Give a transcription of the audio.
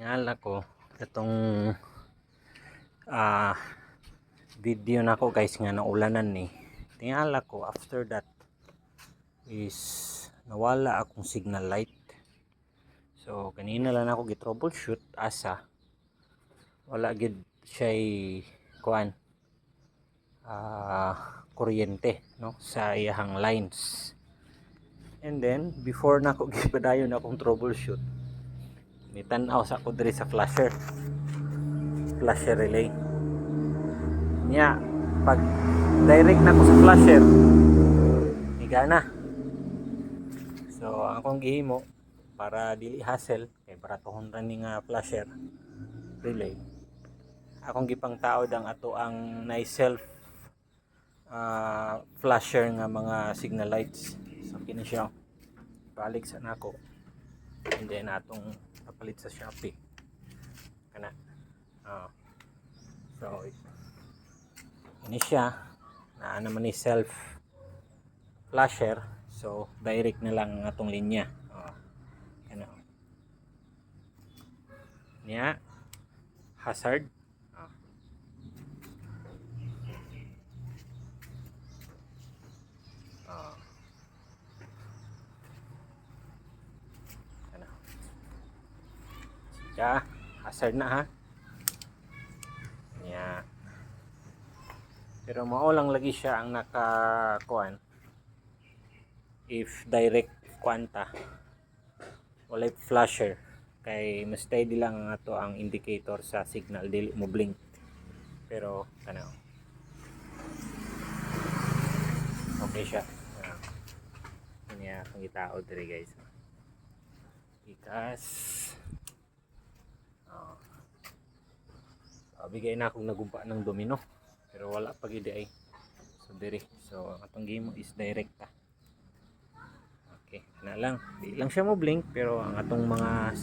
Ngala ko itong ah video na ko guys nga naulanan ni. Tingala ko after that is nawala akong signal light. So kanina lang ako gi-troubleshoot asa wala gid siya kuan kuryente no sa iyahang lines. And then before na ako gipadayon akong troubleshoot, may tan-aw sa ko diri sa flasher relay niya. Pag direct na ko sa flasher higana. So akong gihimo para dili hassle kay baratohon ra ni nga flasher relay, akong gipang taod ang ato ang na self flasher nga mga signal lights. So kini siya balik sa nako, and then atong papalit sa Shopee kana. So ini siya na naman ni self flasher, so direct na lang ang atong linya. Ano niya hazard. Ano siya hazard na ha niya, pero mao lang lagi siya ang nakakuan if direct kwanta walay flasher, kay mas steady lang ang ato ang indicator sa signal, dili mo blink. Pero ano okay siya. Kanya akong gitaod diri guys ikas bigay na akong nagumpa ng domino pero wala pa gid ay. So diri, so atong game is direkta. Okay na lang, di lang siya mo blink pero ang atong mga